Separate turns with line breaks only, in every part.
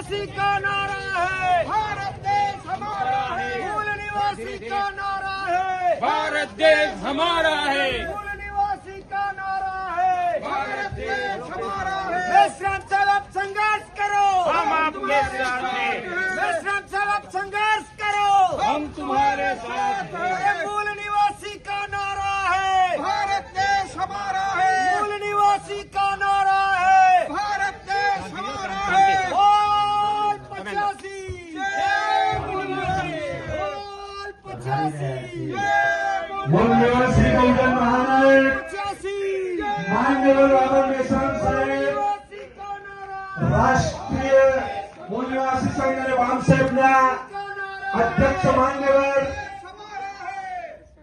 निवासी का नारा है, भारत देश हमारा है। मूल निवासी का नारा है,
भारत देश हमारा है।
मूल निवासी का नारा है, भारत देश हमारा है। विश्राम साहब आप संघर्ष करो,
हम आपके साथ हैं।
विश्राम साहब आप संघर्ष करो,
हम तुम्हारे साथ हैं।
ये मूल निवासी का नारा है, भारत देश हमारा है। मूल निवासी का नारा है, भारत देश हमारा है। बोल 85, बोल 85,
मूल निवासी बहुजन महानायक
85,
मान्यवर वामन मेश्राम साहेब,
निवासी का नारा,
राष्ट्रीय मूल निवासी संघ અને વામસાહેબના અધ્યક્ષ માન્યવર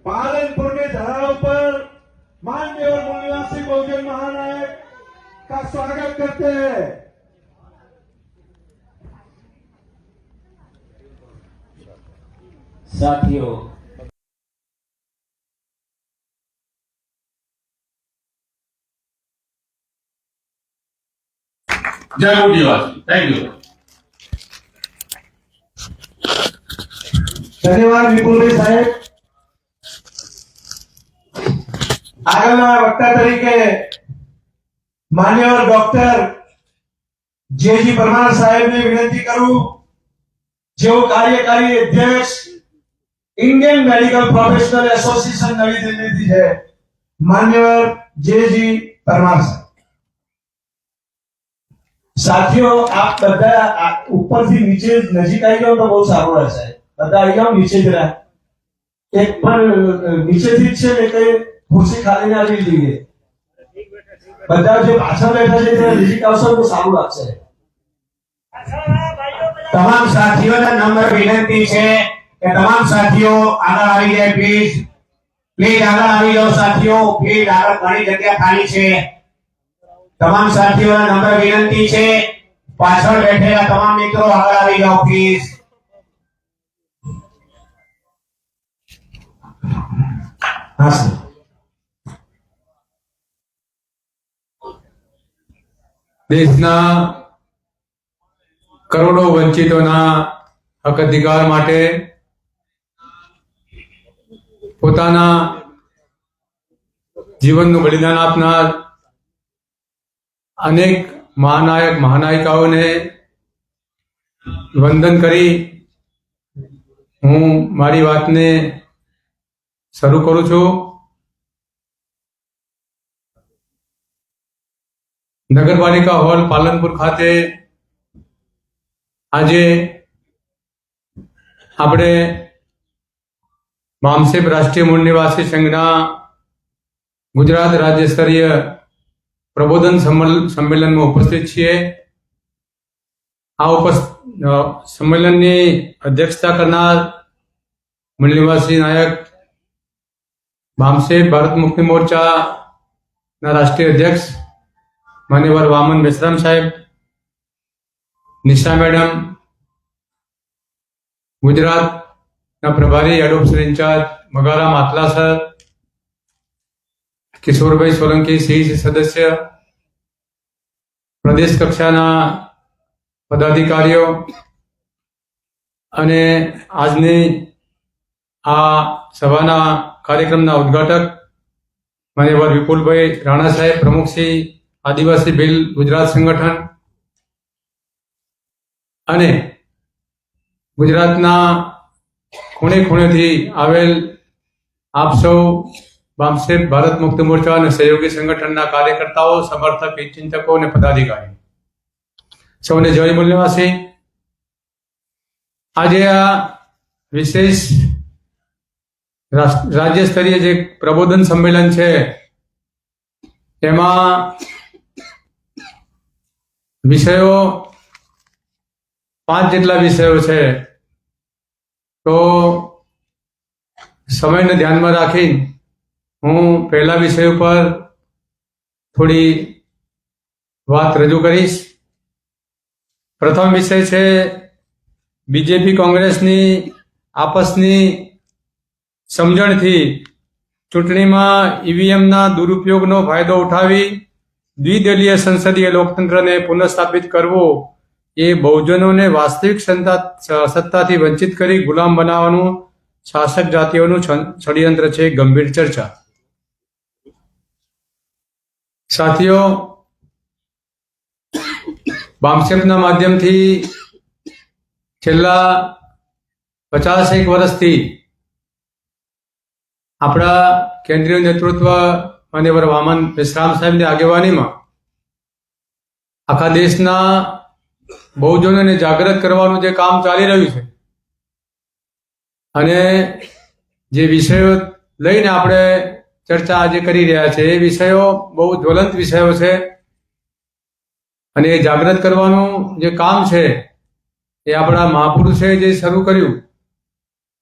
પાલનપુરની ધરાવ પર मान्यवर मूल निवासी बहुजन महानायक का स्वागत करते हैं।
साथियों,
जय मूल निवासी। Thank you.
धन्यवाद विपुलભાઈ સાહેબ। આગળના વક્તા તરીકે માન્યવર ડોક્ટર જેજી પરમાર સાહેબને વિનંતી કરું, જેઓ કાર્યકારી અધ્યક્ષ ઇન્ડિયન મેડિકલ પ્રોફેશનલ એસોસિએશન નવી દિલ્હીથી છે। માન્યવર જેજી પરમાર સાહેબ। સાથીઓ, આપ બધા ઉપરથી નીચે નજીક આવી જાઓ તો બહુ સારું રહેશે। બધા આવી જાઓ નીચે જરા, એક પણ નીચેથી જ છે એટલે ખુરશી ખાલી ના આવી જોઈએ। બધા જે પાછળ બેઠા છે તે નજીક આવશે તો સારું લાગશે।
તમામ સાથીઓને નમ્ર વિનંતી છે કે તમામ સાથીઓ આગળ આવી જાય। પ્લીઝ આગળ આવી જાઓ સાથીઓ, પ્લીઝ આગળ ઘણી જગ્યા ખાલી છે। તમામ સાથીઓને નમ્ર વિનંતી છે, પાછળ બેઠેલા તમામ મિત્રો આગળ આવી જાઓ પ્લીઝ।
હા સર।
દેશના કરોડો વંચિતોના હક અધિકાર માટે પોતાના જીવનનું બલિદાન આપનાર અનેક મહાનાયક મહાનાયિકાઓને વંદન કરી હું મારી વાતને શરૂ કરું છું। નગરપાલિકા હોલ પાલનપુર ખાતે આજે આપણે વામસેબ રાષ્ટ્રીય મૂળ નિવાસી સંઘના ગુજરાત રાજ્ય સ્તરીય પ્રબોધન સંમેલનમાં ઉપસ્થિત છીએ। આ સંમેલનની અધ્યક્ષતા કરનાર મૂળ નિવાસી નાયક વામસેબ ભારત મુક્તિ મોરચાના રાષ્ટ્રીય અધ્યક્ષ मान्यवर वामन मेश्राम साहेब, निशा मैडम, गुजरात प्रभारी एडोप्शन इंचार्ज मगारा मातला सर, किशोर भाई सोलंकी सीईसी सदस्य, प्रदेश कक्षाना पदाधिकारीओ अने आजनी आ सभाना कार्यक्रमना उद्घाटक मान्यवर विपुल भाई राणा साहेब, प्रमुख श्री आदिवासी बिल गुजरात संगठन अने गुजरातना खूणे खूणेथी आवेल आप सौ वामसेब भारत मुक्ति मोर्चा और सहयोगी संगठनना कार्यकर्ताओ, समर्थक, चिंतकों और पदाधिकारी सौने जय मूल निवासी। आज आ विशेष राज्य स्तरीय जे प्रबोधन सम्मेलन है एमां विषयों 5 જેટલા વિષયો છે। તો સમયને ધ્યાનમાં રાખી હું પહેલા વિષય ઉપર થોડી વાત રજૂ કરીશ। પ્રથમ વિષય છે બીજેપી કોંગ્રેસની આપસની સમજણથી ચૂંટણીમાં ઈવીએમના દુરુપયોગનો ફાયદો ઉઠાવી દ્વિદલીય સંસદીય લોકતંત્રને પુનઃસ્થાપિત કરવું એ બહુજનોને વાસ્તવિક સત્તાથી વંચિત કરી ગુલામ બનાવવાનું શાસક જાતિઓનું ષડયંત્ર છે. ગંભીર ચર્ચા. સાથીઓ, બામસેપના માધ્યમથી છેલ્લા 50 વર્ષથી આપણા કેન્દ્રીય નેતૃત્વ માનનીય વામન મેશ્રામ સાહેબની આગેવાનીમાં આખા દેશના બહુજનોને જાગૃત કરવાનું જે કામ ચાલી રહ્યું છે અને જે વિષયો લઈને આપણે ચર્ચા આજે કરી રહ્યા છે એ વિષયો બહુ જ્વલંત વિષયો છે અને એ જાગૃત કરવાનું જે કામ છે એ આપણા મહાપુરુષે જે શરૂ કર્યું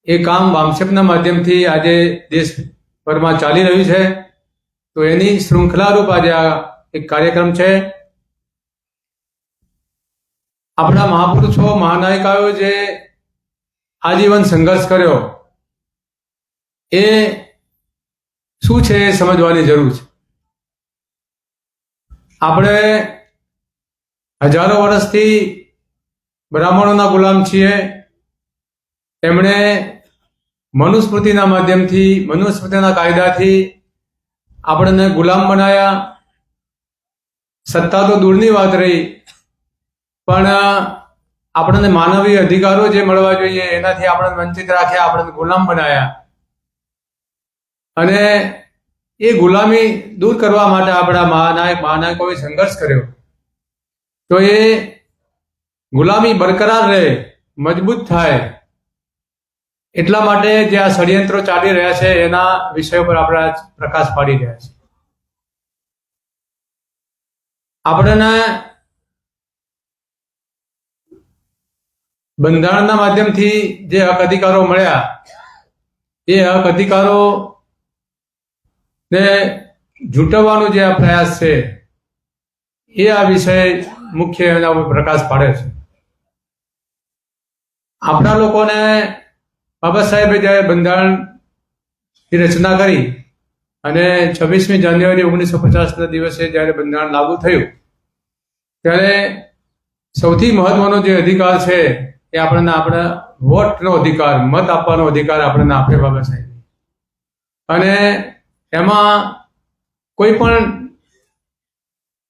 એ કામ બામસેપના માધ્યમથી આજે દેશભરમાં ચાલી રહ્યું છે. તો એની શૃંખલારૂપ આજે આ એક કાર્યક્રમ છે. આપણા મહાપુરુષો મહાનાયકોએ જે આજીવન સંઘર્ષ કર્યો એ શું છે એ સમજવાની જરૂર છે. આપણે હજારો વર્ષથી બ્રાહ્મણોના ગુલામ છીએ. તેમણે મનુસ્મૃતિના માધ્યમથી, મનુસ્મૃતિના કાયદાથી આપણને ગુલામ બનાવ્યા. સત્તા તો દૂરની વાત રહી, પણ આપણને માનવીય અધિકારો જે મળવા જોઈએ એનાથી આપણને વંચિત રાખ્યા, આપણને ગુલામ બનાવ્યા. અને એ ગુલામી દૂર કરવા માટે આપણા મહાનાયકોએ સંઘર્ષ કર્યો. તો એ ગુલામી બરકરાર રહે, મજબૂત થાય, એટલા માટે જે આ ષડયંત્રો ચાલી રહ્યા છે એના વિષયો પર આપણે પ્રકાશ પાડી રહ્યા છે. આપણને બંધારણના માધ્યમથી જે હક અધિકારો મળ્યા એ હક અધિકારો ને ઝૂંટવવાનો જે આ પ્રયાસ છે એ આ વિષય મુખ્ય એના ઉપર પ્રકાશ પાડે છે. આપણા લોકોને બાબા સાહેબે જ્યારે બંધારણની રચના કરી અને 26મી જાન્યુઆરી 1950ના દિવસે જ્યારે બંધારણ લાગુ થયું ત્યારે સૌથી મહત્વનો જે અધિકાર છે એ આપણા વોટનો અધિકાર, મત આપવાનો અધિકાર આપણને આપે બાબા સાહેબ. અને એમાં કોઈ પણ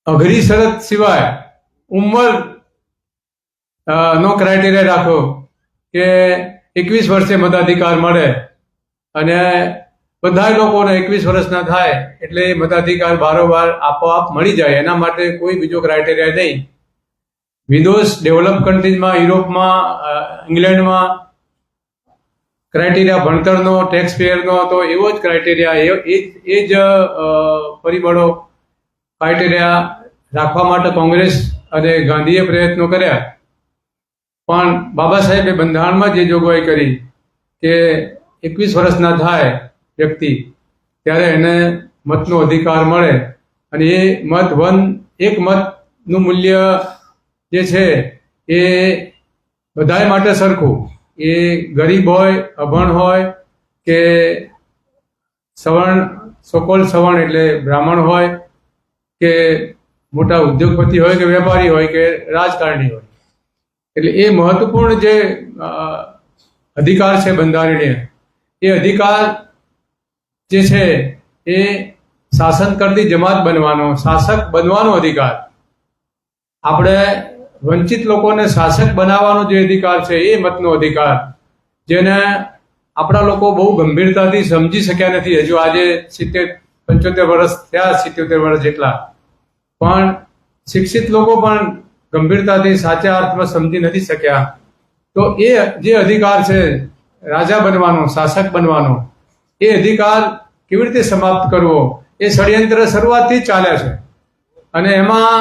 અઘરી શરત સિવાય ઉંમર નો ક્રાઇટેરિયા રાખો કે 21 વર્ષે મતાધિકાર મળે અને બધા લોકોને 21 વર્ષના થાય એટલે મતાધિકાર બારોબાર આપોઆપ મળી જાય, એના માટે કોઈ બીજો ક્રાઇટેરિયા નહીં. વિદેશ ડેવલપ કન્ટ્રીઝમાં, યુરોપમાં, ઇંગ્લેન્ડમાં ક્રાઇટેરિયા ભણતરનો, ટેક્સ પેયરનો તો એવો જ ક્રાઇટેરિયા, એ જ પરિબળો ક્રાઇટેરિયા રાખવા માટે કોંગ્રેસ અને ગાંધીએ પ્રયત્નો કર્યા. પણ બાબા સાહેબે બંધારણમાં જે જોગવાઈ કરી કે 21 વર્ષના થાય વ્યક્તિ ત્યારે એને મતનો અધિકાર મળે અને એ મત એક મતનું મૂલ્ય જે છે એ બધાય માટે સરખું, એ ગરીબ હોય, અભણ હોય કે સવર્ણ, સોકોલ સવર્ણ એટલે બ્રાહ્મણ હોય કે મોટા ઉદ્યોગપતિ હોય કે વેપારી હોય કે રાજકારણી હોય. એટલે એ મહત્વપૂર્ણ જે અધિકાર છે બંધારણીય, એ અધિકાર જે છે એ શાસન કરતી જમાત બનવાનો, શાસક બનવાનો અધિકાર. આપણે વંચિત લોકોને શાસક બનાવવાનો જે અધિકાર છે એ મતનો અધિકાર, જેને આપણા લોકો બહુ ગંભીરતાથી સમજી શક્યા નથી. હજુ આજે 75 વર્ષ થયા, 77 વર્ષ જેટલા, પણ શિક્ષિત લોકો પણ ગંભીરતાથી સાચા અર્થમાં સમજી નથી શક્યા. તો એ જે અધિકાર છે રાજા બનવાનો, શાસક બનવાનો, એ અધિકાર કેવી રીતે સમાપ્ત કરવો એ ષડયંત્ર શરૂઆતથી જ ચાલે છે. અને એમાં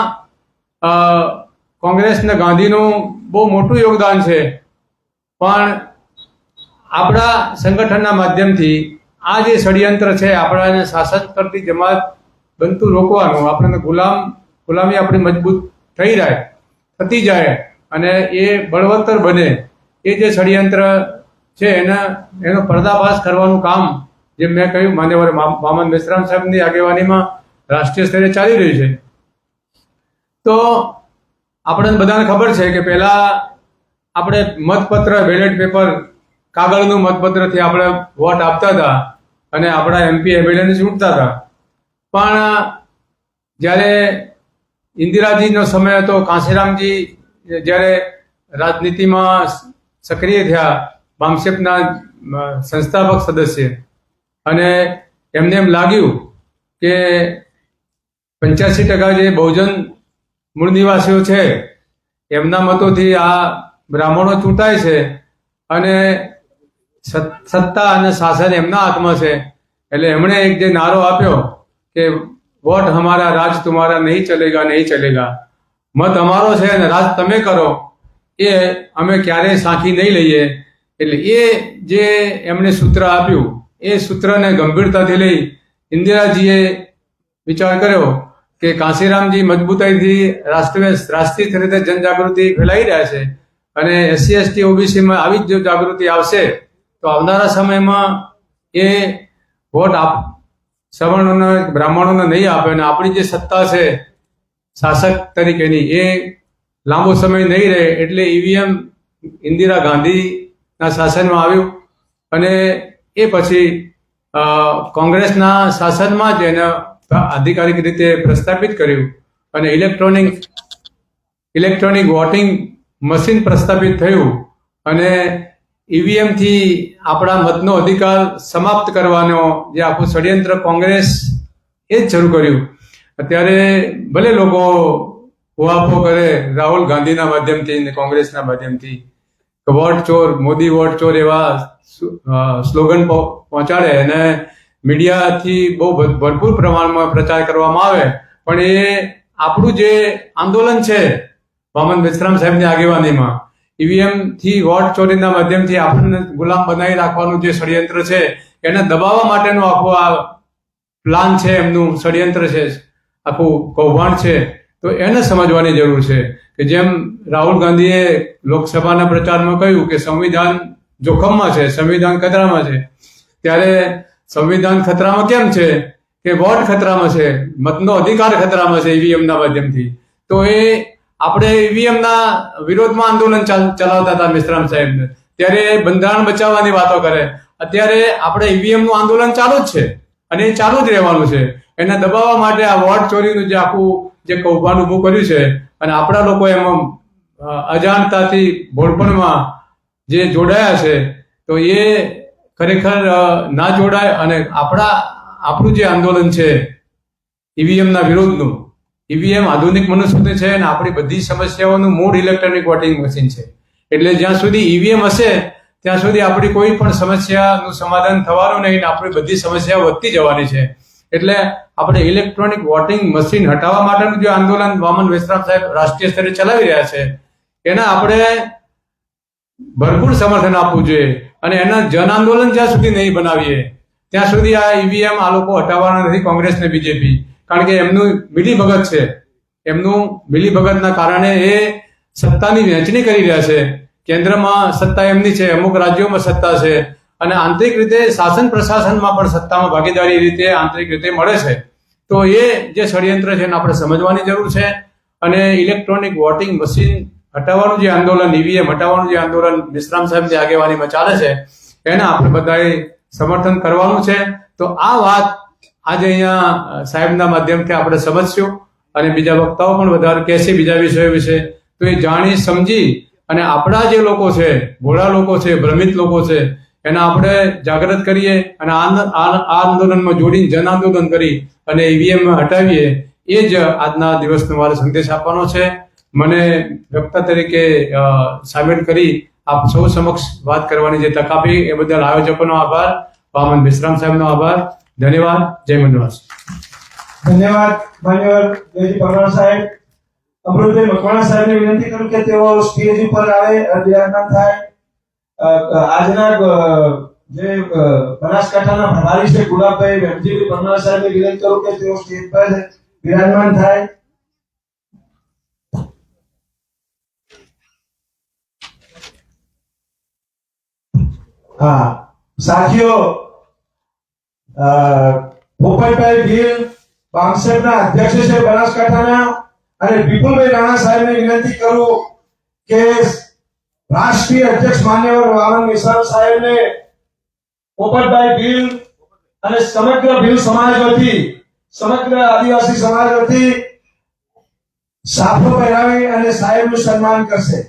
કોંગ્રેસ ને ગાંધીનું બહુ મોટું યોગદાન છે. પણ આપણા સંગઠનના માધ્યમથી આ જે ષડયંત્ર છે આપણાને શાસન કરતી જમાત બનતું રોકવાનું, આપણને ગુલામી આપણી મજબૂત થતી જાય અને એ બળવત્તર બને, એ જે ષડયંત્ર છે એનો પર્દાફાશ કરવાનું કામ, જેમ મેં કહ્યું, માનનીય વામન મેશ્રામ સાહેબની આગેવાનીમાં રાષ્ટ્રીય સ્તરે ચાલી રહ્યું છે. તો આપણે બધાને ખબર છે કે પહેલા આપણે મતપત્ર બેલેટ પેપર કાગળનું મતપત્રથી આપણે વોટ આપતા હતા અને આપણા એમપી એમએલએને ચૂંટતા હતા. પણ જ્યારે ઇન્દિરાજીનો સમય હતો, કાંશીરામજી જ્યારે રાજનીતિમાં સક્રિય થયા, બામસેપના સંસ્થાપક સદસ્ય, અને એમને એમ લાગ્યું કે 85% જે બહુજન મૂળ નિવાસીઓ છે એમના મતોથી આ બ્રાહ્મણો ચૂંટાય છે અને સત્તા અને શાસન એમના હાથમાં છે. એટલે એમણે એક જે નારો આપ્યો કે વોટ હમારા રાજ તુમ્હારા નહીં ચલેગા નહીં ચલેગા, મત અમારો છે અને રાજ તમે કરો, એ અમે ક્યારેય સાંખી નહીં લઈએ. એટલે એ જે એમણે સૂત્ર આપ્યું એ સૂત્રને ગંભીરતાથી લઈ ઇન્દિરાજીએ વિચાર કર્યો કે કાંશીરામજી મજબૂતાઈથી રાષ્ટ્રીય રીતે જનજાગૃતિ ફેલાઈ રહ્યા છે અને SC ST OBCમાં આવી જ જો જાગૃતિ આવશે તો આવનારા સમયમાં એ વોટ સવર્ણોને બ્રાહ્મણોને નહીં આપે અને આપણી જે સત્તા છે શાસક તરીકેની એ લાંબો સમય નહીં રહે. એટલે EVM ઇન્દિરા ગાંધીના શાસનમાં આવ્યું અને એ પછી કોંગ્રેસના શાસનમાં જ એને આધિકારિક રીતે પ્રસ્થાપિત કર્યું અને ઇલેક્ટ્રોનિક વોટિંગ મશીન પ્રસ્થાપિત થયું અને EVM થી આપણા મતનો અધિકાર સમાપ્ત કરવાનો જે આખું ષડયંત્ર કોંગ્રેસ એ જ શરૂ કર્યું. અત્યારે ભલે લોકો ઉહાપો કરે રાહુલ ગાંધીના માધ્યમથી અને કોંગ્રેસના માધ્યમથી કે વોટ ચોર, મોદી વોટ ચોર એવા સ્લોગન પહોંચાડે અને મીડિયાથી બહુ ભરપૂર પ્રમાણમાં પ્રચાર કરવામાં આવે, પણ એ આપણું જે આંદોલન છે વામન બેસરામ સાહેબની આગેવાનીમાં EVM થી વોટ ચોરીના માધ્યમથી આપણને ગુલામ બનાવી રાખવાનું જે ષડયંત્ર છે એને દબાવવા માટેનું આખું આ પ્લાન છે, એમનું ષડયંત્ર છે, આખું કૌભાંડ છે. તો એને સમજવાની જરૂર છે કે જેમ રાહુલ ગાંધીએ લોકસભાના પ્રચારમાં કહ્યું કે સંવિધાન જોખમમાં છે, સંવિધાન ખતરામાં છે, ત્યારે સંવિધાન ખતરામાં કેમ છે કે વોટ ખતરામાં છે, મતનો અધિકાર ખતરામાં છે EVM ના માધ્યમથી. તો એ આપણે EVM ના વિરોધમાં આંદોલન ચલાવતા હતા મેશ્રામ સાહેબને, ત્યારે બંધારણ બચાવવાની વાતો કરે. અત્યારે આપણે EVM નું આંદોલન ચાલુ જ છે અને એ ચાલુ જ રહેવાનું છે. એને દબાવવા માટે આ વોટ ચોરીનું જે આખું જે કૌભાંડ ઊભું કર્યું છે અને આપણા લોકો એમાં અજાણતાથી ભોળપણમાં જે જોડાયા છે, તો એ ખરેખર ના જોડાય અને આપણું જે આંદોલન છે EVM ના વિરોધનું, EVM આધુનિક મનુસ્મૃતિ છે અને આપણી બધી સમસ્યાઓનું મૂળ ઇલેક્ટ્રોનિક વોટિંગ મશીન છે. એટલે જ્યાં સુધી EVM હશે ત્યાં સુધી આપણી કોઈ પણ સમસ્યાનું સમાધાન થવાનું નહીં અને આપણી બધી સમસ્યાઓ વધતી જવાની છે. એટલે આપણે ઇલેક્ટ્રોનિક વોટિંગ મશીન હટાવવા માટેનું જે આંદોલન વામન બેસરામ સાહેબ રાષ્ટ્રીય સ્તરે ચલાવી રહ્યા છે એને આપણે ભરપૂર સમર્થન આપવું જોઈએ અને એના જન આંદોલન જ્યાં સુધી નહીં બનાવીએ ત્યાં સુધી આ EVM આ લોકો હટાવવાના નથી, કોંગ્રેસ ને બીજેપી. કારણ કે એમનું મિલીભગત છે, એમનું મિલીભગતના કારણે એ સત્તાની વહેંચણી કરી રહ્યા છે. કેન્દ્રમાં સત્તા એમની છે, અમુક રાજ્યોમાં સત્તા છે અને આંતરિક રીતે શાસન પ્રશાસનમાં પણ સત્તામાં ભાગીદારી રીતે આંતરિક રીતે મળે છે. તો એ જે ષડયંત્ર છે એને આપણે સમજવાની જરૂર છે અને ઇલેક્ટ્રોનિક વોટિંગ મશીન હટાવવાનું જે આંદોલન, EVM હટાવવાનું જે આંદોલન બેસરામ સાહેબની આગેવાનીમાં ચાલે છે એને આપણે બધાએ સમર્થન કરવાનું છે. તો આ વાત આજે અહીંયા સાહેબના માધ્યમથી આપણે સમજશું અને બીજા વક્તાઓ પણ વધારે કહેશે બીજા વિષયો વિશે. તો એ જાણી સમજી અને આપણા જે લોકો છે, ભોળા લોકો છે, ભ્રમિત લોકો છે, એને આપણે જાગૃત કરીએ અને આ આંદોલનમાં જોડીને જન આંદોલન કરી અને EVM હટાવીએ. એ જ આજના દિવસનો મારો સંદેશ આપવાનો છે. મને વક્તા તરીકે સામેલ કરી આપ સૌ સમક્ષ વાત કરવાની જે તક આપી એ બદલ આયોજકોનો આભાર, વામન બેસરામ સાહેબનો આભાર. ધન્યવાદ. જય મનવાસ.
ધન્યવાદ માન્યવર જયજી પરમાર સાહેબ. અમૃતભાઈ મકવાણા સાહેબને વિનંતી કરું કે તેઓ સ્ટેજ ઉપર આવે, બિરાજમાન થાય. આજના જે બનાસકાંઠાના પ્રભારી છે ગુલાબભાઈ વેમજીભાઈ પરમાર સાહેબને વિનંતી કરું કે તેઓ સ્ટેજ પર બિરાજમાન થાય. હા સાથીઓ, પોપટભાઈ ભીલ બામસેરના અધ્યક્ષ છે બનાસકાંઠાના અને વિપુલભાઈ રાણા સાહેબને વિનંતી કરું કે રાષ્ટ્રીય અધ્યક્ષ માન્યવર વામન મિશ્રા સાહેબને પોપટભાઈ ભીલ અને સમગ્ર ભીલ સમાજ વતી, સમગ્ર આદિવાસી સમાજ વતી સાફો પહેરાવી અને સાહેબનું સન્માન કરશે.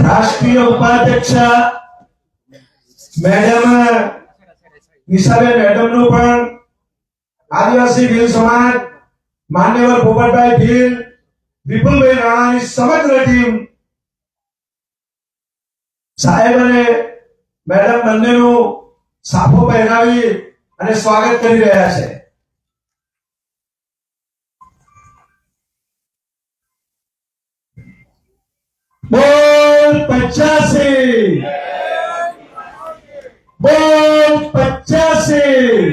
રાષ્ટ્રીય ઉપાધ્યક્ષ મેડમ નિશાબેન મેડમનું પણ આદિવાસી ભીલ સમાજ, માન્યવર પોપટભાઈ ભીલ, વિપુલભાઈ રાણાની સમગ્ર ટીમ સાહેબ અને મેડમ બંનેનું સાફો પહેરાવી અને સ્વાગત કરી રહ્યા છે. બોલ 85, બોલ 85.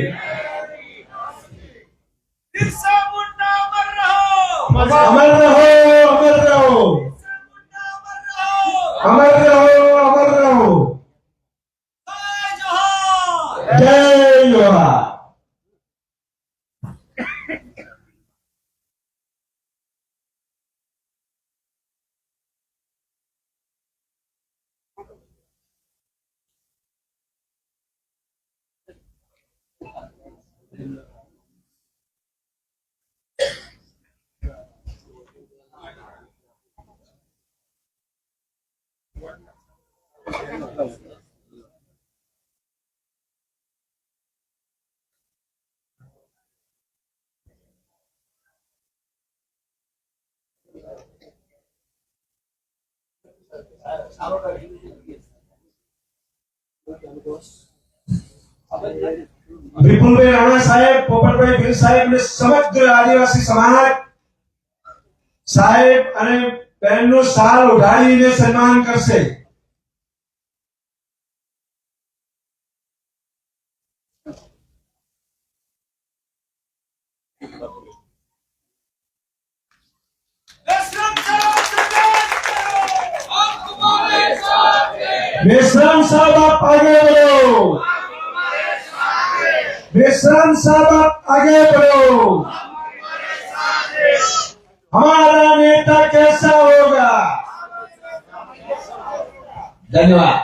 बिरसा मुंडा अमर रहो,
अमर रहो, अमर रहो,
अमर रहो,
अमर रहो, अमर रहो.
जय जोहार.
जय जोहार. વિપુલભાઈ રાણા સાહેબ, પોપટભાઈ ભીલ સાહેબ અને સમગ્ર આદિવાસી સમાજ સાહેબ અને બહેનનું શાલ ઓઢાડીને સન્માન કરશે.
बेशरम साहब संदेश करो, हम तुम्हारे साथ हैं.
बेशरम साहब आप आगे बढ़ो, बेशरम साहब आप आगे बढ़ो. हमारा नेता कैसा होगा? धन्यवाद.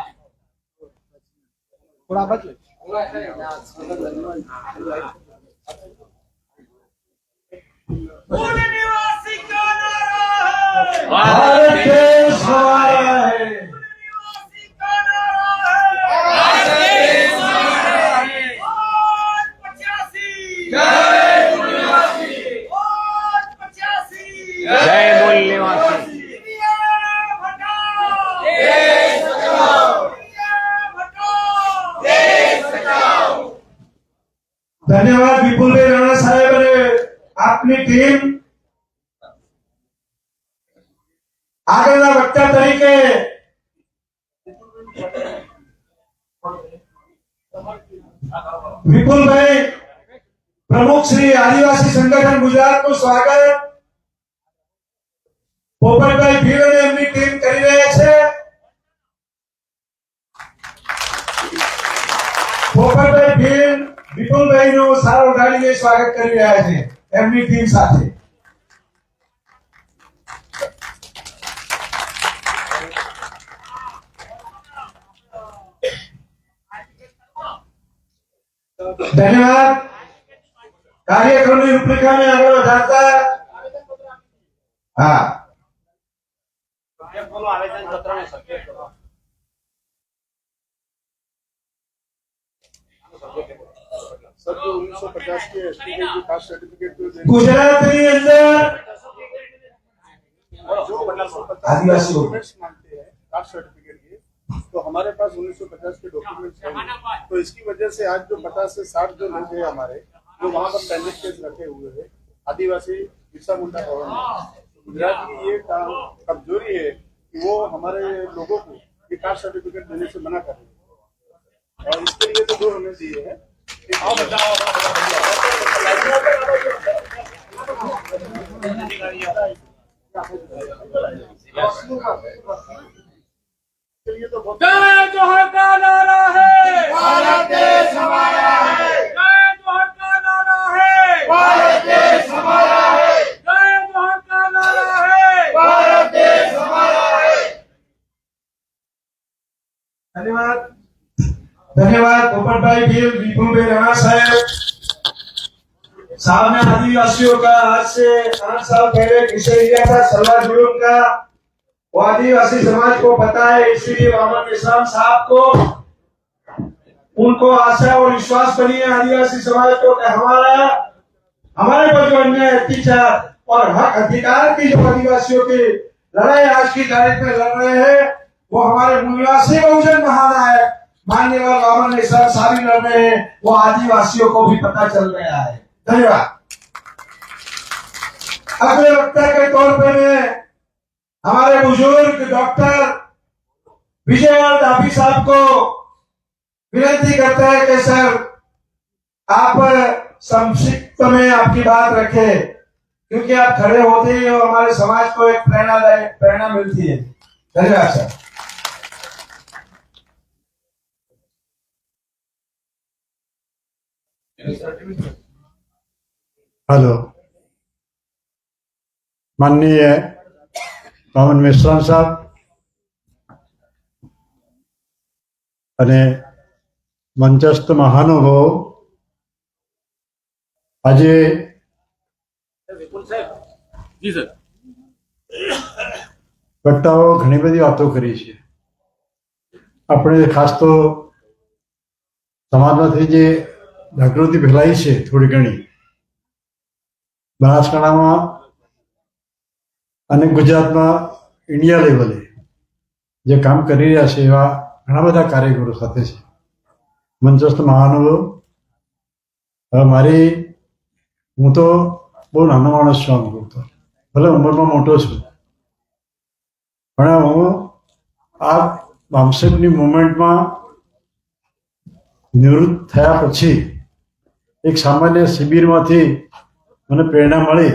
मूल निवासी का नारा है,
भारत देश हमारा है.
मूल निवासी का नारा है, भारत देश हमारा है. और 85 जय मूल निवासी, और 85
जय मूल निवासी.
ईवीएम हटाओ, देश बचाओ, ईवीएम हटाओ, देश बचाओ.
धन्यवाद विपुलभाई राणा साहेब અને આપની ટીમ. આગળના વક્તા તરીકે વિપુલભાઈ પ્રમુખ શ્રી આદિવાસી સંગઠન ગુજરાતનું સ્વાગત પોપટભાઈ ભીલ અને એમની ટીમ કરી રહ્યા છે. પોપટભાઈ ભીલ વિપુલભાઈનું સારો ગાડીને સ્વાગત કરી રહ્યા છે એમની ટીમ સાથે. ધન્યવાદ. કાર્યક્રમની રૂપરેખાને આગળ વધારતા હા ગુજરાતની અંદર આદિવાસી લોકો
कास्ट सर्टिफिकेट की तो हमारे पास 1950 के डॉक्यूमेंट्स हैं, तो इसकी वजह से आज जो 50 से 60 जो लोग हैं हमारे, जो वहाँ पर पेंडिंग केस रखे हुए हैं आदिवासी बिरसा मुंडा भवन में, गुजरात की ये कमजोरी है कि वो हमारे लोगों को ये कास्ट सर्टिफिकेट देने से मना कर रहे हैं, और इसके लिए तो जो हमें दिए हैं
जय जोहर का नारा है, भारत देश हमारा है। जय जोहर का नारा है, भारत देश हमारा है। जय जोहर का नारा है, भारत देश हमारा है।
धन्यवाद धन्यवाद पोपटभाई भील विपुलभाई राणा साहब ने आदिवासियों का आज से 8 साल पहले विषय लिया था सलवार जुलूम का। वो आदिवासी समाज को पता है, इसीलिए वामन निशान साहब को उनको आशा और विश्वास बनी है आदिवासी समाज को कि हमारे पर जो अन्याय अत्याचार और हक अधिकार की जो आदिवासियों की लड़ाई आज की तारीख में लड़ रहे हैं, वो हमारे मूलवासी बहुजन महानायक मान्यवर वामन निशान साहब लड़ रहे हैं, वो आदिवासियों को भी पता चल गया है। धन्यवाद। अगले वक्ता के तौर पर मैं हमारे बुजुर्ग डॉक्टर विजयलाल डाभी साहब को विनती करता है कि सर आप संक्षिप्त में आपकी बात रखें, क्योंकि आप खड़े होते हैं और हमारे समाज को एक प्रेरणा मिलती है। धन्यवाद सर।
हेलो, माननीय वामन मिश्रा साहब અને મંચસ્થ મહાનુભાવો, આજે વક્તાઓ ઘણી બધી વાતો કરી છે. આપણે ખાસ તો સમાજમાંથી જે જાગૃતિ ફેલાઈ છે થોડી ઘણી બનાસકાંઠામાં અને ગુજરાતમાં ઇન્ડિયા લેવલે જે કામ કરી રહ્યા છે એવા ઘણા બધા કાર્યકરો સાથે છે. મંચસ્થ મહાનુભાવો, હવે હું તો બહુ નાનો માણસ છું, આમ કહું તો ભલે ઉંમરમાં મોટો છું, પણ હું આ વામસેપની મુવમેન્ટમાં નિવૃત્ત થયા પછી એક સામાન્ય શિબિરમાંથી મને પ્રેરણા મળી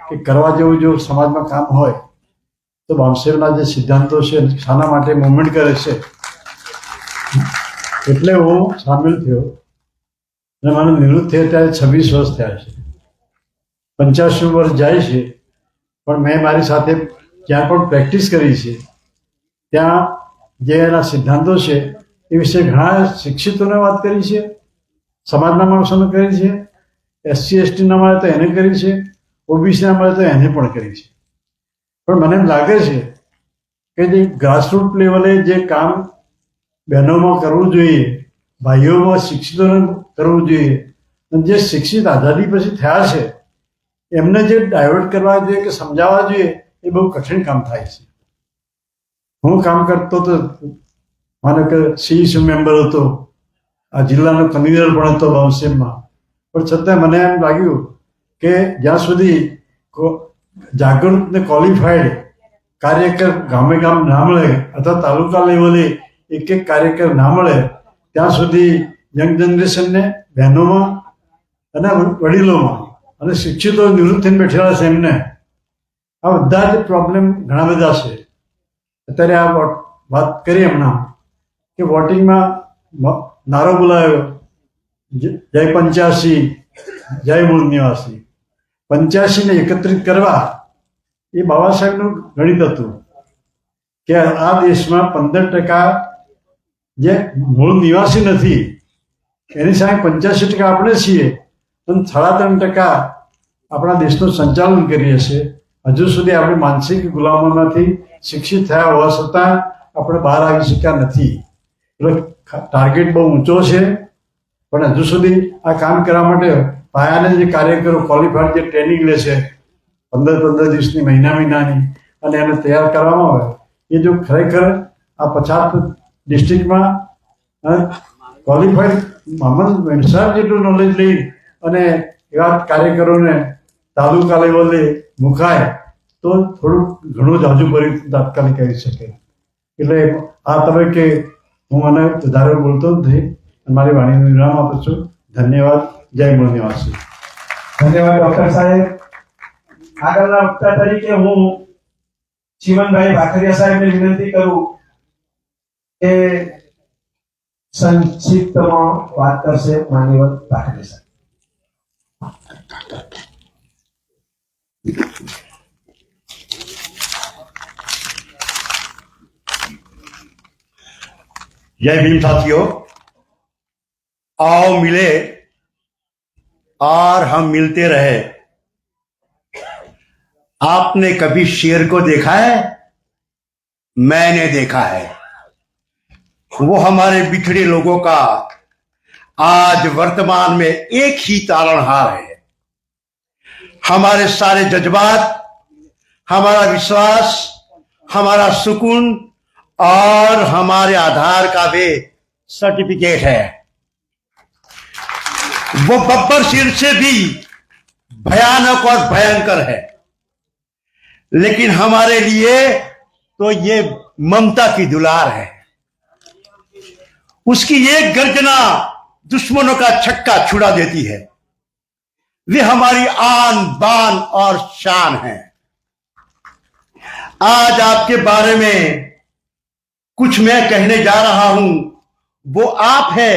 કે કરવા જેવું જો સમાજમાં કામ હોય તો વામસેપના જે સિદ્ધાંતો છે શાના માટે મુવમેન્ટ કરે છે, એટલે હું સામેલ થયો અને મને નિવૃત્ત થયા ત્યારે 26 વર્ષ થયા છે. 85 વર્ષ જાય છે, પણ મેં મારી સાથે જ્યાં પણ પ્રેક્ટિસ કરી છે ત્યાં જે એના સિદ્ધાંતો છે એ વિશે ઘણા શિક્ષિતોને વાત કરી છે, સમાજના માણસોને કરી છે, SC ST ના મળે તો એને કરી છે, OBC ના મળે તો એને પણ કરી છે. પણ મને એમ લાગે છે કે જે ગ્રાસરૂટ લેવલે જે કામ બહેનોમાં કરવું જોઈએ, ભાઈઓમાં શિક્ષિતોને કરવું જોઈએ, અને જે શિક્ષિત આઝાદી પછી થયા છે એમને જે ડાયવર્ટ કરવા જોઈએ કે સમજાવવા જોઈએ એ બહુ કઠિન કામ થાય છે. હું કામ કરતો તો માનો કે CEC મેમ્બર હતો, આ જિલ્લાનો કન્વીનર પણ હતો વામસેપમાં, પણ છતાં મને એમ લાગ્યું કે જ્યાં સુધી જાગૃત ને ક્વોલિફાઈડ કાર્યકર ગામે ગામ ના મળે અથવા તાલુકા લેવલે એક કાર્યકર ના મળે ત્યાં સુધી યંગ જનરેશનને બહેનોમાં અને વડીલોમાં અને શિક્ષિતો નિવૃત્ત થઈને બેઠેલા છે એમને આ બધા જ પ્રોબ્લેમ ઘણા બધા છે. અત્યારે આ વાત કરી હમણાં કે વોટિંગમાં નારો બોલાયો જય 85 જય મૂળ નિવાસી. 85 ને એકત્રિત કરવા એ બાબા સાહેબનું ગણિત હતું કે આ દેશમાં 15% જે મૂળ નિવાસી નથી એની સામે 85% આપણે છીએ અને 3.5% આપણા દેશનું સંચાલન કરીએ છીએ. હજુ સુધી આપણે માનસિક ગુલામોમાંથી શિક્ષિત થયા હોવા છતાં આપણે બહાર આવી શક્યા નથી. એટલે ટાર્ગેટ બહુ ઊંચો છે, પણ હજુ સુધી આ કામ કરવા માટે પાયાના જે કાર્યકરો ક્વોલિફાઈડ જે ટ્રેનિંગ લે છે 15 દિવસની મહિનાની અને એને તૈયાર કરવામાં આવે, એ જો ખરેખર આ 50 ડિસ્ટ્રિક્ટમાં ક્વોલિફાઈડ મોહમ્મદ વેણસાર જેટલું નોલેજ લઈ અને એવા કાર્યકરોને તાલુકા લેવલે મુકાય તો થોડુંક ઘણું જ હજુ ભરી તાત્કાલિક આવી શકે. એટલે આ તબક્કે હું મને વધારે બોલતો જ નથી, મારી વાણીનું વિરામ આપું છું. ધન્યવાદ. જય મૂળ નિવાસી.
ધન્યવાદ ડોક્ટર સાહેબ. આગળના વક્તા તરીકે હું ચીમનભાઈ ભાખરિયા સાહેબને વિનંતી કરું કે સંક્ષિપ્તમાં વાત કરશે. માનનીય ભાખરિયા સાહેબ.
जय भीम साथियों, आओ मिले और हम मिलते रहे. आपने कभी शेर को देखा है? मैंने देखा है. वो हमारे बिछड़े लोगों का आज वर्तमान में एक ही तारणहार है. हमारे सारे जज्बात, हमारा विश्वास, हमारा सुकून और हमारे आधार का वे सर्टिफिकेट है. वो बब्बर शेर से भी भयानक और भयंकर है, लेकिन हमारे लिए तो ये ममता की दुलार है. उसकी एक गर्जना दुश्मनों का छक्का छुड़ा देती है. वे हमारी आन बान और शान है. आज आपके बारे में कुछ मैं कहने जा रहा हूं. वो आप है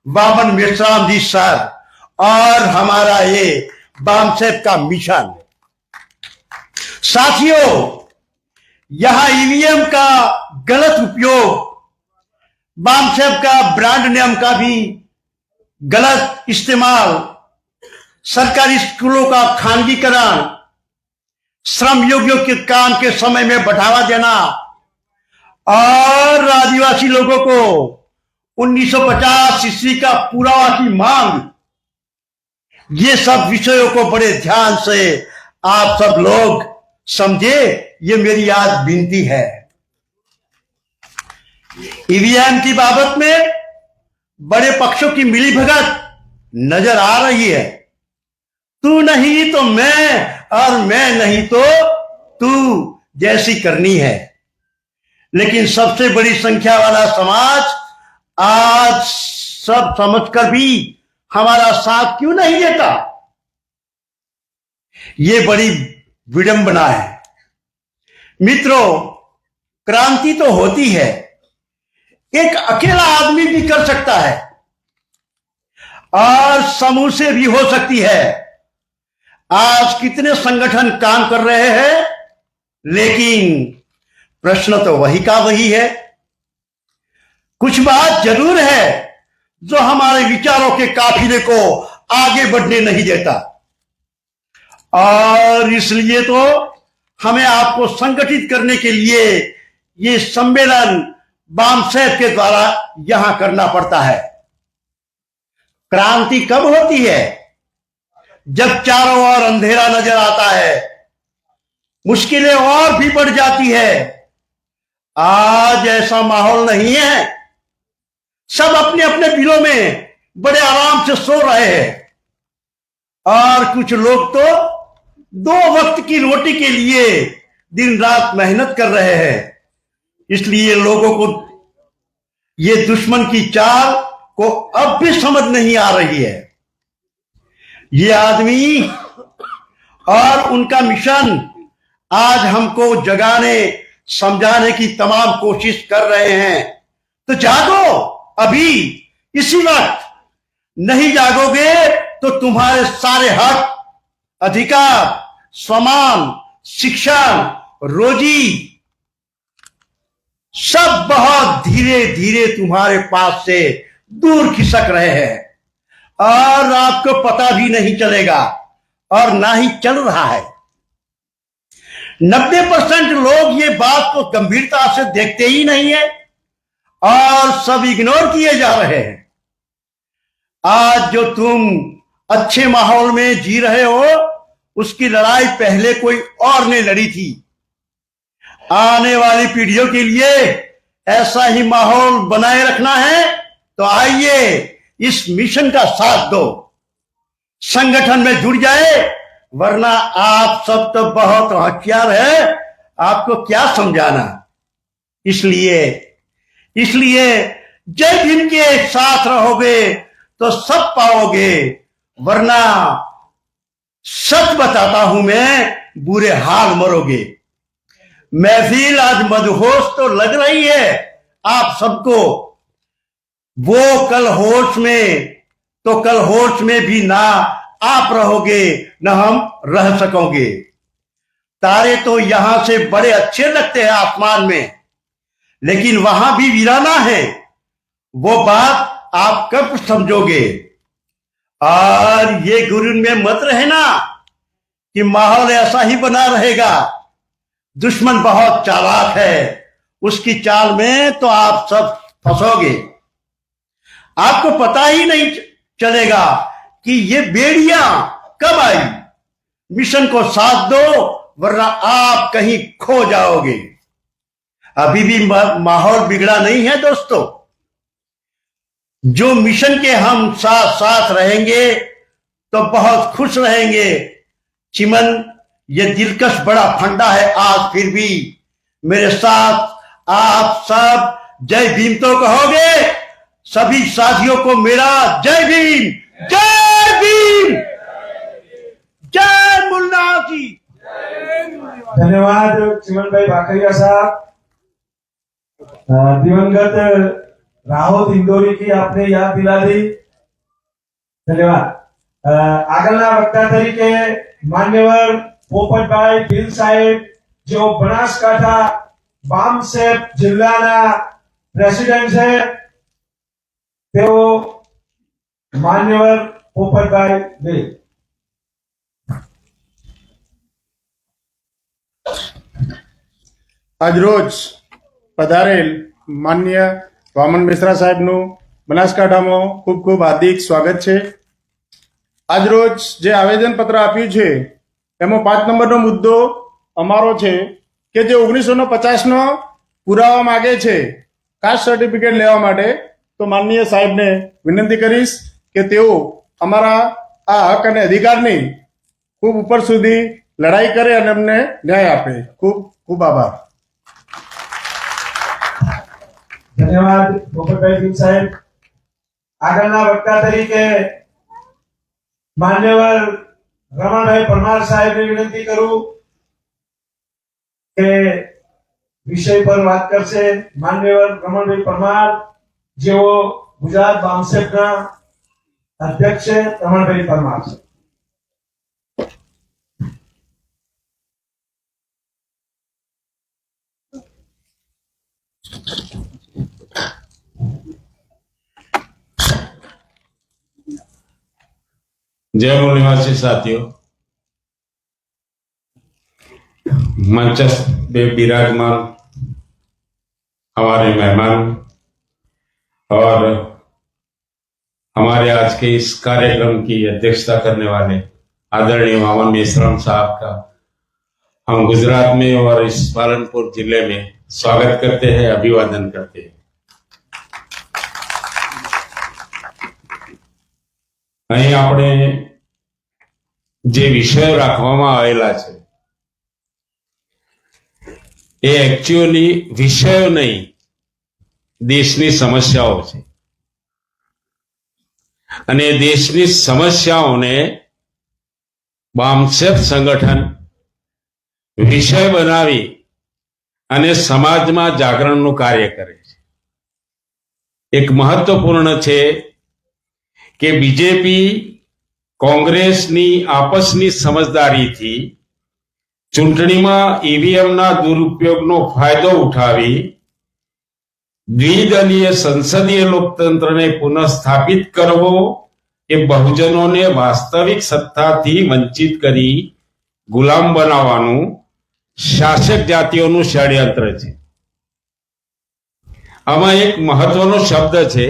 वामन मेश्राम जी सर और हमारा ये बामसेब का मिशन. साथियों, यहां ईवीएम का गलत उपयोग, बामसेब का ब्रांड नेम का भी गलत इस्तेमाल, सरकारी स्कूलों का खानगीकरण, श्रमयोगियों के काम के समय में बढ़ावा देना और आदिवासी लोगों को 1950 ईस्वी का पुरावासी मांग, ये सब विषयों को बड़े ध्यान से आप सब लोग समझे. ये मेरी आज विनती है. ईवीएम की बाबत में बड़े पक्षों की मिलीभगत नजर आ रही है. तू नहीं तो मैं और मैं नहीं तो तू जैसी करनी है. लेकिन सबसे बड़ी संख्या वाला समाज आज सब समझकर भी हमारा साथ क्यों नहीं देता? ये बड़ी विडंबना है. मित्रों, क्रांति तो होती है, एक अकेला आदमी भी कर सकता है और समूह से भी हो सकती है. आज कितने संगठन काम कर रहे हैं, लेकिन प्रश्न तो वही का वही है. कुछ बात जरूर है जो हमारे विचारों के काफिले को आगे बढ़ने नहीं देता, और इसलिए तो हमें आपको संगठित करने के लिए ये सम्मेलन बामसेब के द्वारा यहां करना पड़ता है. क्रांति कब होती है? जब चारों ओर अंधेरा नजर आता है, मुश्किलें और भी बढ़ जाती है. आज ऐसा माहौल नहीं है. सब अपने अपने बिलों में बड़े आराम से सो रहे हैं और कुछ लोग तो 2 वक्त की रोटी के लिए दिन रात मेहनत कर रहे हैं. इसलिए लोगों को ये दुश्मन की चाल को अब भी समझ नहीं आ रही है. ये आदमी और उनका मिशन आज हमको जगाने समझाने की तमाम कोशिश कर रहे हैं. तो जागो अभी, इसी वक्त. नहीं जागोगे तो तुम्हारे सारे हक, अधिकार, सम्मान, शिक्षा, रोजी सब बहुत धीरे धीरे तुम्हारे पास से दूर खिसक रहे हैं और आपको पता भी नहीं चलेगा और ना ही चल रहा है. 90% लोग ये बात को गंभीरता से देखते ही नहीं है और सब इग्नोर किए जा रहे हैं. आज जो तुम अच्छे माहौल में जी रहे हो, उसकी लड़ाई पहले कोई और ने लड़ी थी. आने वाली पीढ़ियों के लिए ऐसा ही माहौल बनाए रखना है तो आइए इस मिशन का साथ दो, संगठन में जुड़ जाए, वरना आप सब तो बहुत होशियार है, आपको क्या समझाना। इसलिए जय भीम के साथ रहोगे तो सब पाओगे, वरना सच बताता हूं मैं, बुरे हाल मरोगे। महफिल आज मदहोश तो लग रही है आप सबको, वो कल होश में भी ना आप रहोगे न हम रह सकोगे। तारे तो यहां से बड़े अच्छे लगते हैं आसमान में, लेकिन वहां भी वीराना है, वो बात आप कब समझोगे। और ये गुरु में मत रहना कि माहौल ऐसा ही बना रहेगा। दुश्मन बहुत चालाक है, उसकी चाल में तो आप सब फंसोगे। आपको पता ही नहीं चलेगा कि ये बेड़ियां कब आई। मिशन को साथ दो, वरना आप कहीं खो जाओगे। अभी भी माहौल बिगड़ा नहीं है दोस्तों। जो मिशन के हम साथ साथ रहेंगे तो बहुत खुश रहेंगे। चिमन, ये दिलकश बड़ा फंडा है, आज फिर भी मेरे साथ आप सब जय भीम तो कहोगे। सभी साथियों को मेरा जय भीम, जय भीम, जय मुन्ना जी।
धन्यवाद चिमन भाई भाकरिया साहब। दिवंगत राहोत इंदौरी की आपने याद दिला दी, धन्यवाद। આગળના વક્તા તરીકે માન્યવર પોપટભાઈ ભીલ સાહેબ, જેઓ બનાસકાંઠા બામસેપ જિલ્લાના પ્રેસિડેન્ટ છે, તેઓ માન્યવર પોપટભાઈ ભીલ।
આજરોજ પધારેલ માન્ય વામન મિશ્રા સાહેબનું બનાસકાંઠામાં ખૂબ ખૂબ હાર્દિક સ્વાગત છે। આજરોજ જે આવેદનપત્ર આપ્યું છે એમાં 5 નંબરનો મુદ્દો અમારો છે કે જે 1950નો પુરાવા માગે છે કાસ્ટ સર્ટિફિકેટ લેવા માટે, તો માનનીય સાહેબને વિનંતી કરીશ કે તેઓ અમારા આ હક અને અધિકારની ખૂબ ઉપર સુધી લડાઈ કરે અને અમને ન્યાય આપે। ખૂબ ખૂબ આભાર।
ધન્યવાદ પોપટભાઈ ભીલ સાહેબ। આગળના વક્તા તરીકે માન્યવર રમણભાઈ પરમાર સાહેબને વિનંતી કરું કે વિષય પર વાત કરશે। માન્યવર રમણભાઈ પરમાર, જેઓ ગુજરાત બામસેપના અધ્યક્ષ છે, રમણભાઈ પરમાર।
जय मूल निवासी साथियों, मंच पे विराजमान हमारे मेहमान और हमारे आज के इस कार्यक्रम की अध्यक्षता करने वाले आदरणीय वामन मिश्रा साहब का हम गुजरात में और इस पालनपुर जिले में स्वागत करते हैं, अभिवादन करते हैं। અહીં આપણે જે વિષયો રાખવામાં આવેલા છે એ એકચ્યુઅલી વિષયો નહીં, દેશની સમસ્યાઓ છે અને દેશની સમસ્યાઓને બામસેપ સંગઠન વિષય બનાવી અને સમાજમાં જાગરણનું કાર્ય કરે છે। એક મહત્વપૂર્ણ છે કે બીજેપી કોંગ્રેસની આપસની સમજદારીથી ચૂંટણીમાં ઈવીએમના દુરુપયોગનો ફાયદો ઉઠાવી દ્વિદલીય સંસદીય લોકતંત્રને પુનઃસ્થાપિત કરવો એ બહુજનોને વાસ્તવિક સત્તાથી વંચિત કરી ગુલામ બનાવવાનું શાસક જાતિઓનું ષડયંત્ર છે। આમાં એક મહત્વનો શબ્દ છે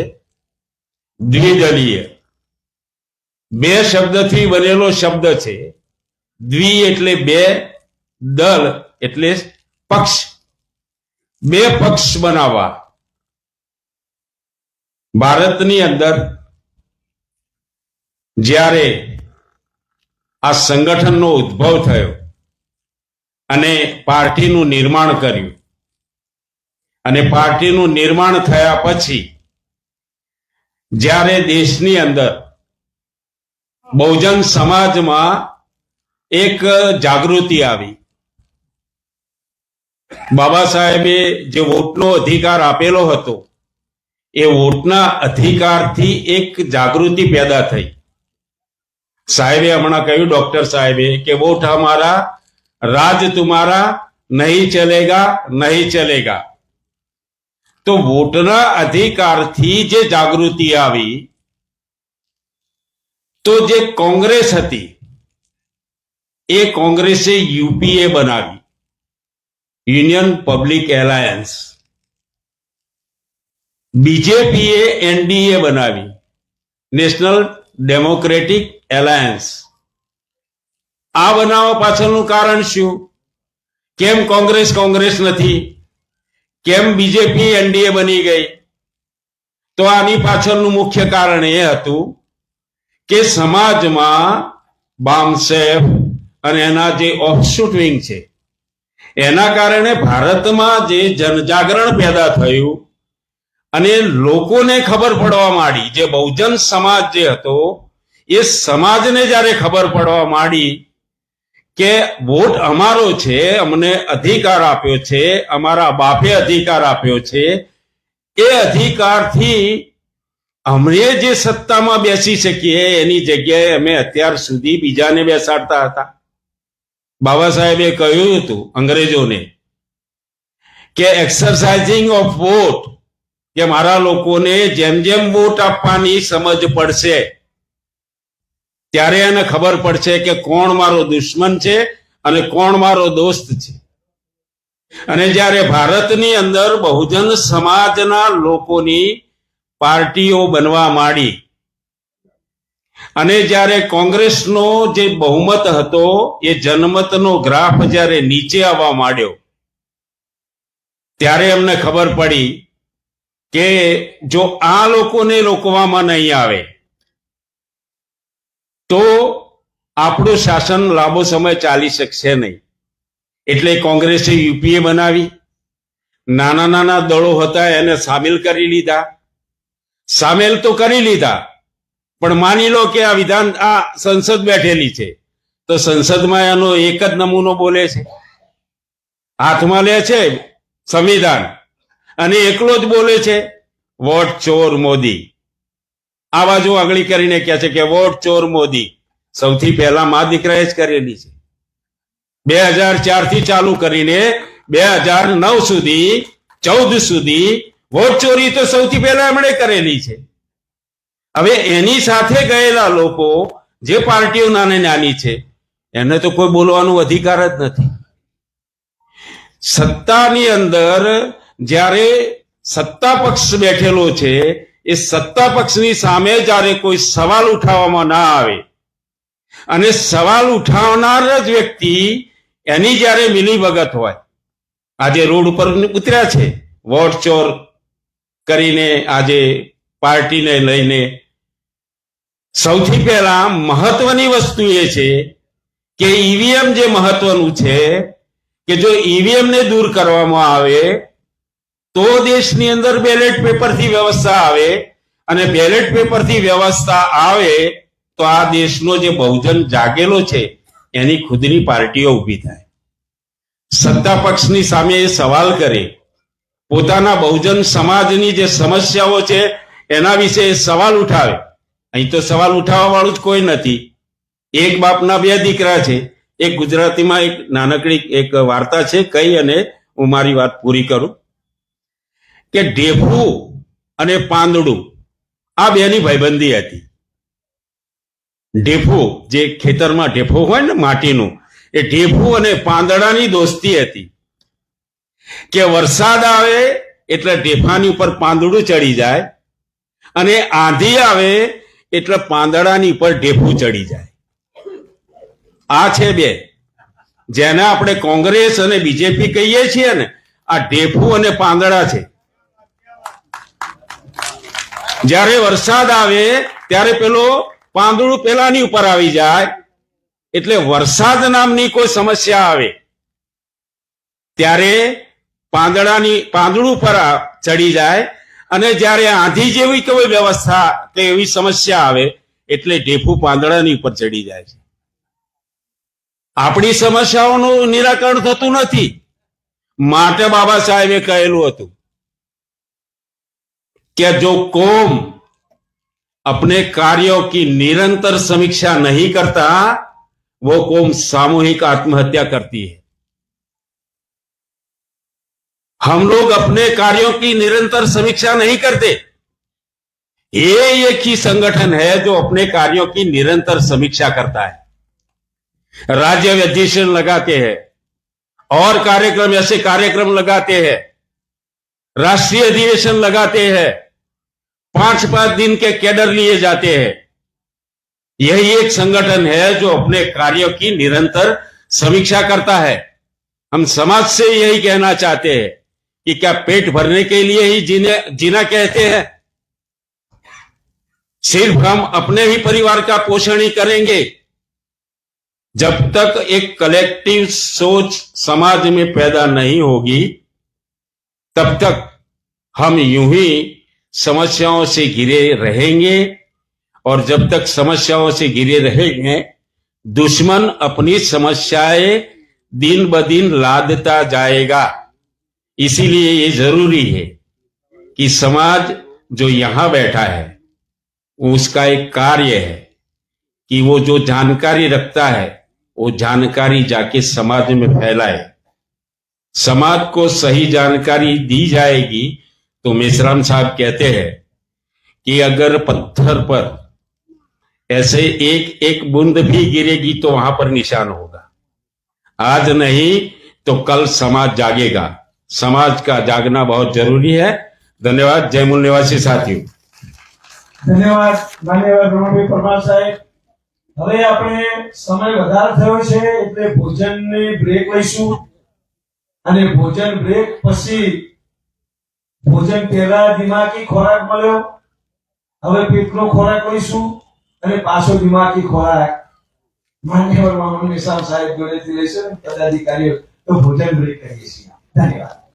દ્વિદલીય। બે શબ્દથી બનેલો શબ્દ છે। દ્વિ એટલે બે, દળ એટલે પક્ષ, બે પક્ષ બનાવવા ભારતની અંદર જ્યારે આ સંગઠનનો ઉદ્ભવ થયો અને પાર્ટીનું નિર્માણ કર્યું અને પાર્ટીનું નિર્માણ થયા પછી જ્યારે દેશની અંદર બહુજન સમાજમાં એક જાગૃતિ આવી, બાબા સાહેબે જે વોટનો અધિકાર આપેલો હતો એ વોટના અધિકારથી એક જાગૃતિ પેદા થઈ. સાહેબે હમણાં કહ્યું, ડોક્ટર સાહેબે, કે વોટ હમારા રાજ તુમારા નહીં ચલેગા નહીં ચલેગા. તો વોટના અધિકારથી જે જાગૃતિ આવી તો જે કોંગ્રેસ હતી એ કોંગ્રેસે યુપીએ બનાવી, યુનિયન પબ્લિક એલાયન્સ. બીજેપીએ એનડીએ બનાવી, નેશનલ ડેમોક્રેટિક એલાયન્સ. આ બનાવવા પાછળનું કારણ શું? કેમ કોંગ્રેસ નથી? કેમ બીજેપી એનડીએ બની ગઈ? તો આની પાછળનું મુખ્ય કારણ એ હતું કે સમાજમાં બામસેફ અને એના જે ઓફશૂટ વિંગ છે એના કારણે ભારતમાં જે જનજાગરણ પેદા થયું અને લોકોને ખબર પડવા માંડી, જે બહુજન સમાજ જે હતો એ સમાજને જ્યારે ખબર પડવા માંડી કે વોટ અમારો છે, અમને અધિકાર આપ્યો છે, અમારા બાપે અધિકાર આપ્યો છે, એ અધિકારથી અમે જે સત્તામાં બેસી શકીએ એની જગ્યાએ અમે અત્યાર સુધી બીજાને બેસાડતા હતા. બાબા સાહેબે કહ્યું હતું અંગ્રેજોને કે એક્સરસાઇઝિંગ ઓફ વોટ, કે મારા લોકોને જેમ જેમ વોટ આપવાની સમજ પડશે ત્યારે એને ખબર પડશે કે કોણ મારો દુશ્મન છે અને કોણ મારો દોસ્ત છે. અને જ્યારે ભારતની અંદર બહુજન સમાજના લોકોની પાર્ટીઓ બનવા માંડી અને જ્યારે કોંગ્રેસનો જે બહુમત હતો એ જનમતનો ગ્રાફ જ્યારે નીચે આવવા માંડ્યો ત્યારે એમને ખબર પડી કે જો આ લોકોને રોકવામાં નહીં આવે તો આપણું શાસન લાંબો સમય ચાલી શકશે નહીં. એટલે કોંગ્રેસે યુપીએ બનાવી, નાના નાના દળો હતા એને સામેલ કરી લીધા. સામેલ તો કરી લીધા, પણ માની લો કે આ સંસદ બેઠેલી છે તો સંસદમાં એનો એક જ નમૂનો બોલે છે, હાથમાં લે છે સંવિધાન અને એકલો જ બોલે છે વોટ ચોર મોદી. આ બાજુ આંગળી કરીને કહે છે કે વોટ ચોર મોદી. સૌથી પહેલા મા દીકરાએ જ કરેલી છે. 2004 થી ચાલુ કરીને 2009 સુધી 14 સુધી વોટ ચોરી તો સૌથી પહેલા એમણે કરેલી છે. હવે એની સાથે ગયેલા લોકો, જે પાર્ટીઓ નાની નાની છે, એને તો કોઈ બોલવાનો અધિકાર જ નથી. સત્તાની અંદર જ્યારે સત્તા પક્ષ બેઠેલો છે એ સત્તા પક્ષની સામે જ્યારે કોઈ સવાલ ઉઠાવવામાં ના આવે અને સવાલ ઉઠાવનાર જ વ્યક્તિ એની જ્યારે મિલીભગત હોય, આજે રોડ ઉપર ઉતર્યા છે વોટ ચોર કરીને આજે પાર્ટીને લઈને, સૌથી પહેલા મહત્વની વસ્તુ એ છે કે ઈવીએમ જે મહત્વનું છે કે જો ઈવીએમ ને દૂર કરવામાં આવે તો દેશની અંદર બેલેટ પેપરથી વ્યવસ્થા આવે અને બેલેટ પેપરથી વ્યવસ્થા આવે તો આ દેશનો જે બહુજન જાગેલો છે એની ખુદની પાર્ટીઓ ઊભી થાય, સત્તા પક્ષની સામે એ સવાલ કરે, પોતાના બહુજન સમાજની જે સમસ્યાઓ છે એના વિશે સવાલ ઉઠાવે. અહીં તો સવાલ ઉઠાવવા વાળું જ કોઈ નથી. એક બાપના 2 દીકરા છે. એક ગુજરાતીમાં એક નાનકડી એક વાર્તા છે, કહી અને હું મારી વાત પૂરી કરું કે ઢેફું અને પાંદડું આ બેની ભાઈબંધી હતી. ઢેફું જે ખેતરમાં ઢેફું હોય ને માટીનું, એ ઢેફું અને પાંદડાની દોસ્તી હતી કે વરસાદ આવે એટલે ઢેફાની ઉપર પાંદડું ચડી જાય અને આંધી આવે એટલે પાંદડાની ઉપર ઢેફું ચડી જાય. આ છે બે, જેને આપણે કોંગ્રેસ અને બીજેપી કહીએ છીએ ને, આ ઢેફું અને પાંદડા છે. જ્યારે વરસાદ આવે ત્યારે પેલો પાંદડું પેલાની ઉપર આવી જાય, એટલે વરસાદ નામની કોઈ સમસ્યા આવે ત્યારે પાંદડું પર ચડી જાય, અને જ્યારે આંધી જેવી કોઈ વ્યવસ્થા કે એવી સમસ્યા આવે એટલે ઢેફું પાંદડાની ઉપર ચડી જાય છે. આપણી સમસ્યાઓનું નિરાકરણ થતું નથી. માટે બાબા સાહેબે કહેલું હતું कि जो कौम अपने कार्यों की निरंतर समीक्षा नहीं करता वो कौम सामूहिक आत्महत्या करती है. हम लोग अपने कार्यों की निरंतर समीक्षा नहीं करते. ये एक ही संगठन है जो अपने कार्यों की निरंतर समीक्षा करता है. राज्य अधिवेशन लगाते हैं और कार्यक्रम ऐसे कार्यक्रम लगाते हैं, राष्ट्रीय अधिवेशन लगाते हैं, 5-5 दिन के कैडर लिए जाते हैं. यही एक संगठन है जो अपने कार्यों की निरंतर समीक्षा करता है. हम समाज से यही कहना चाहते हैं कि क्या पेट भरने के लिए ही जीना कहते हैं? सिर्फ हम अपने ही परिवार का पोषण ही करेंगे जब तक एक कलेक्टिव सोच समाज में पैदा नहीं होगी, तब तक हम यूं ही समस्याओं से घिरे रहेंगे. और जब तक समस्याओं से घिरे रहेंगे, दुश्मन अपनी समस्याएं दिन ब दिन लादता जाएगा. इसीलिए ये जरूरी है कि समाज जो यहां बैठा है उसका एक कार्य है कि वो जो जानकारी रखता है वो जानकारी जाके समाज में फैलाए. समाज को सही जानकारी दी जाएगी तो मेश्राम साहब कहते हैं कि अगर पत्थर पर ऐसे एक एक बूंद भी गिरेगी तो वहां पर निशान होगा. आज नहीं तो कल समाज जागेगा. समाज का जागना बहुत जरूरी है. धन्यवाद. जय मूल निवासी साथियों.
ધન્યવાદ માનનીય રમણભાઈ પરમાર સાહેબ. હવે આપણે સમય વધારે થયો છે એટલે ભોજનની બ્રેક લઈશું, અને ભોજન બ્રેક પછી ભોજન પહેલા દિમાગી ખોરાક મળ્યો, હવે પેટનો ખોરાક લઈશું અને પાછો દિમાગી ખોરાક માનનીય મામલની સાહેબ જોડેથી લઈશું. પદાધિકારીઓ તો ભોજન બ્રેક કરીએ છીએ. ધન્યવાદ.